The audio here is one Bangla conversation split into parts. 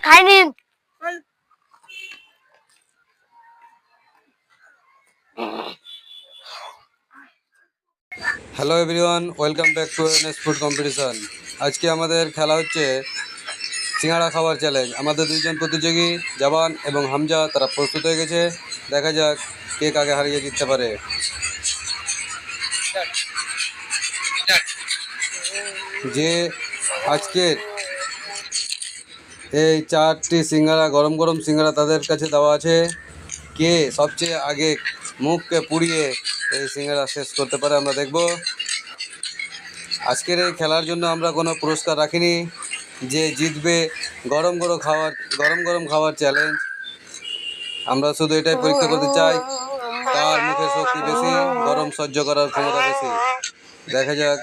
খাইনি। Hello everyone, welcome back to NS food competition. আজকে আমাদের খেলা হচ্ছে সিঙ্গাড়া খাবার চ্যালেঞ্জ। আমাদের দুইজন প্রতিযোগী জবান এবং হামজা তারা প্রস্তুত হয়ে গেছে। দেখা যাক কে কাকে হারিয়ে জিততে পারে। যে আজকের এই 4টি সিঙ্গাড়া গরম গরম সিঙ্গাড়া তাদের কাছে দেওয়া আছে, কে সবচেয়ে আগে মুখকে পুড়িয়ে এই সিঙ্গাড়া শেষ করতে পারে আমরা দেখব। আজকের এই খেলার জন্য আমরা কোনো পুরস্কার রাখিনি, যে জিতবে গরম গরম খাবার চ্যালেঞ্জ। আমরা শুধু এটাই পরীক্ষা করতে চাই কার মুখে শক্তি বেশি, গরম সহ্য করার ক্ষমতা বেশি। দেখা যাক,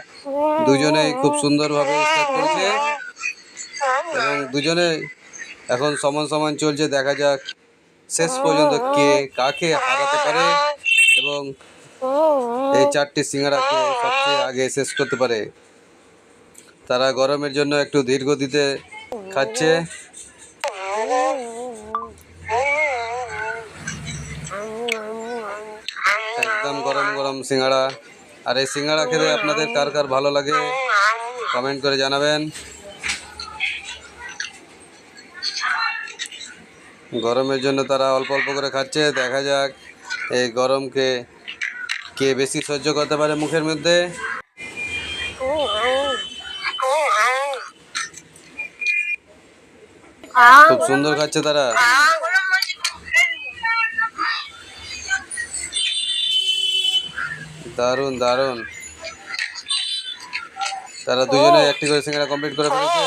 দুজনেই খুব সুন্দরভাবে স্টার্ট করেছে এবং দুজনে এখন সমান সমান চলছে। দেখা যাক শেষ পর্যন্ত কে কাকে হারাতে পারে এবং এই 4টি সিঙ্গাড়াকে সবচেয়ে আগে শেষ করতে পারে। তারা গরমের জন্য একটু ধীর গতিতে খাচ্ছে। একদম গরম গরম সিঙ্গাড়া। আর এই সিঙ্গাড়া খেতে আপনাদের কার কার ভালো লাগে কমেন্ট করে জানাবেন। গরমের জন্য তারা অল্প অল্প করে খাচ্ছে। দেখা যাক এই গরমকে কে বেশি সহ্য করতে পারে মুখের মধ্যে। খুব সুন্দর খাচ্ছে তারা। দারুণ দারুণ। তারা দুজনে একটি করে সিঙ্গাড়া কমপ্লিট করে ফেলেছে।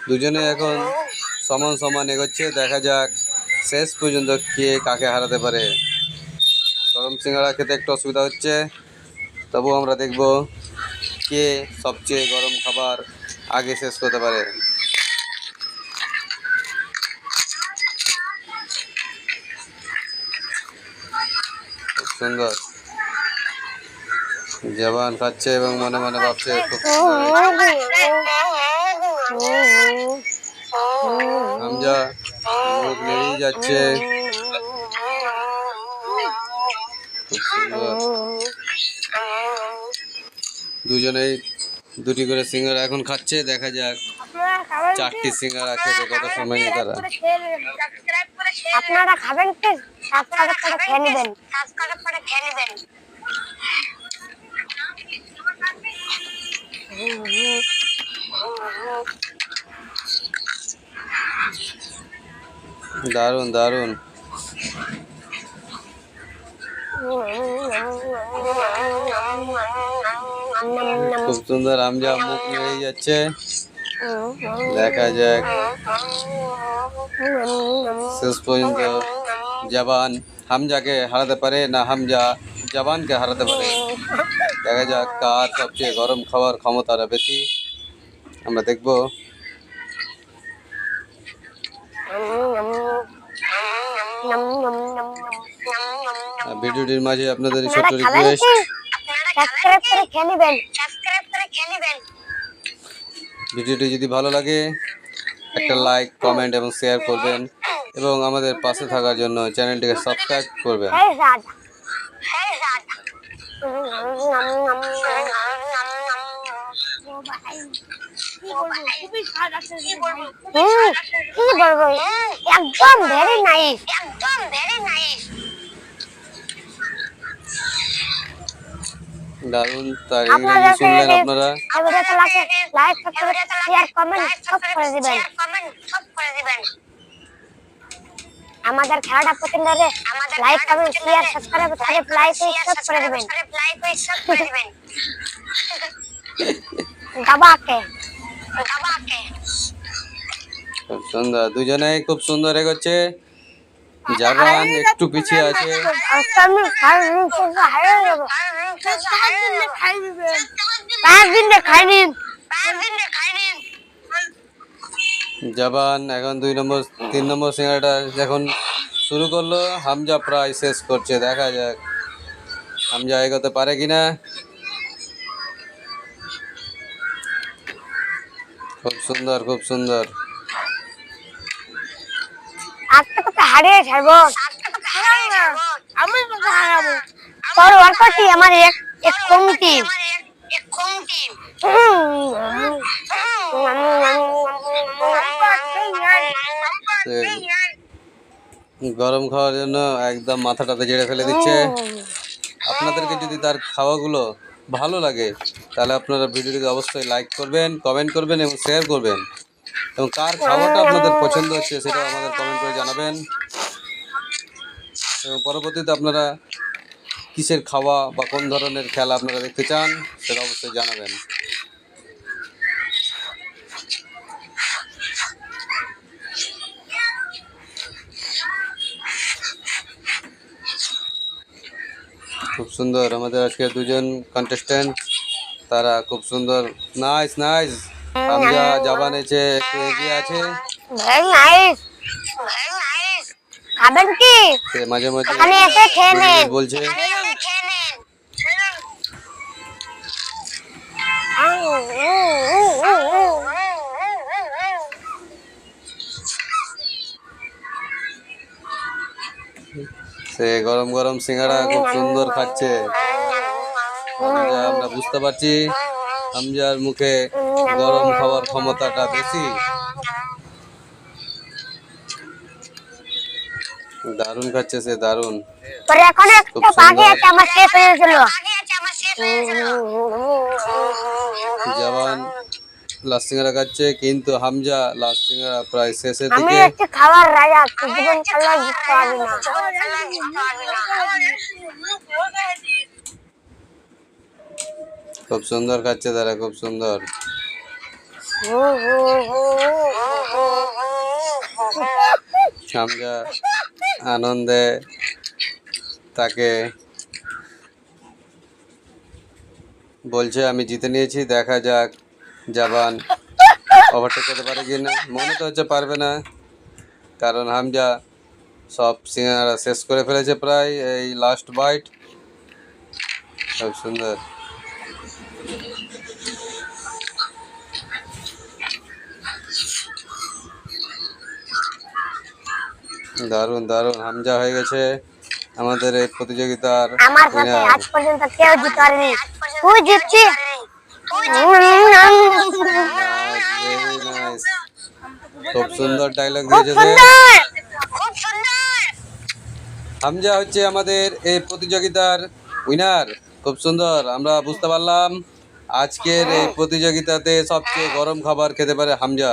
দুজনে এখন সমান সমান এগোচ্ছে। দেখা যাক শেষ পর্যন্ত কে কাকে হারাতে পারে। গরম সিঙ্গাড়া খেতে একটু অসুবিধা হচ্ছে, তবু আমরা দেখব কে সবচেয়ে গরম খাবার আগে শেষ করতে পারে। খুব সুন্দর জবান খাচ্ছে এবং মনে মনে ভাবছে খুব হামজা মুখ নেড়েই যাচ্ছে। খুব সুন্দর। দুজনেই দুটি করে সিঙ্গাড়া এখন খাচ্ছে। দেখা যাক 4টি সিঙ্গাড়া খেতে কত সময় নেই তারা। আপনারা খাবেন কি? সাবস্ক্রাইব করে খেয়ে নেবেন। দারুণ দারুণ। খুব সুন্দর। হামজা মুখ নেড়েই যাচ্ছে। দেখা যাক শেষ পর্যন্ত জবান হামজাকে হারাতে পারে না হামজা জবানকে হারাতে পারে। দেখা যাক কার সবচেয়ে গরম খাওয়ার ক্ষমতাটা বেশি, আমরা দেখব। ভিডিওটির মাঝে আপনাদের ছোট্ট রিকোয়েস্ট, ভিডিওটি যদি ভালো লাগে একটা লাইক কমেন্ট এবং শেয়ার করবেন এবং আমাদের পাশে থাকার জন্য চ্যানেলটিকে সাবস্ক্রাইব করবেন। একদম ভেরি নাইস। দারুণ। তার ইংরেজি শুনলেন আপনারা। লাইক সাবস্ক্রাইব শেয়ার কমেন্ট সব করে দিবেন। আমাদের খেলাটা পছন্দ হলে লাইক কমেন্ট শেয়ার সাবস্ক্রাইব সব করে দিবেন। দাবাকে খুব সুন্দর। দুজনেই খুব সুন্দর এগোচ্ছে। জাবান একটু পিছিয়ে আছে। জাবান এখন 3 নম্বর সিঙ্গাড়াটা এখন শুরু করলো। হামজা প্রায় শেষ করছে। দেখা যাক হামজা এগোতে পারে কিনা। খুব সুন্দর, খুব সুন্দর। আজকে তোকে হারিয়ে ছাড়বো। আমি তোকে হারাবো। তোর ওয়ার্কআউটটি আমার এক কমিটি। গরম খাওয়ার জন্য একদম মাথাটাতে ঝেড়ে ফেলে দিচ্ছে। আপনাদেরকে যদি তার খাওয়াগুলো ভালো লাগে তাহলে আপনারা ভিডিওটিতে অবশ্যই লাইক করবেন, কমেন্ট করবেন এবং শেয়ার করবেন, এবং কার খাওয়াটা আপনাদের পছন্দ হচ্ছে সেটাও আমাদের কমেন্ট করে জানাবেন। এবং পরবর্তীতে আপনারা কিসের খাওয়া বা কোন ধরনের খেলা আপনারা দেখতে চান সেটা অবশ্যই জানাবেন। খুব সুন্দর আমাদের আজকের দুজন কন্টেস্ট্যান্ট, তারা খুব সুন্দর। Nice nice. হামজা জাবান এসে একটু এগিয়ে আছে। Very nice. খাবেন কি? সে মাঝে মাঝে এখানে এসে খেয়ে নেন। বলছে। সে গরম গরম সিঙ্গাড়া খুব সুন্দর খাচ্ছে। হামজা, আমরা বুঝতে পারছি হামজার মুখে গরম খাওয়ার ক্ষমতাটা বেশি। দারুণ খাচ্ছে সে, দারুণ। পরে এখন একটু বাকি আছে, আমার শেষ হয়ে গেল। জওয়ান লাস্ট সিঙ্গারা খাচ্ছে, কিন্তু হামজা লাস্ট সিঙ্গারা প্রায় শেষের আমি দিকে। একটু খাবার রাজা, জীবন চালা জিততে পারবি না। খুব সুন্দর খাচ্ছে তারা, খুব সুন্দর। হামজা আনন্দে তাকে বলছে আমি জিতে নিয়েছি, দেখা যাক জাবান ওভারটেক করতে পারে কিনা। মনে তো হচ্ছে পারবে না, কারণ হামজা সব সিঙ্গারা শেষ করে ফেলেছে প্রায়, এই লাস্ট বাইট। খুব সুন্দর। দারুণ দারুণ, হামজা হয়ে গেছে আমাদের এই প্রতিযোগিতার আমার সাথে winner। আজ পর্যন্ত কেউ জিততে পারেনি, তুই জিতছি। Very nice. খুব সুন্দর ডায়লগ খুব দিয়েছে সে। সুন্দর। হামজা হচ্ছে আমাদের এই প্রতিযোগিতার উইনার। খুব সুন্দর, আমরা বুঝতে পারলাম আজকের এই প্রতিযোগিতাতে সবচেয়ে গরম খাবার খেতে পারে হামজা।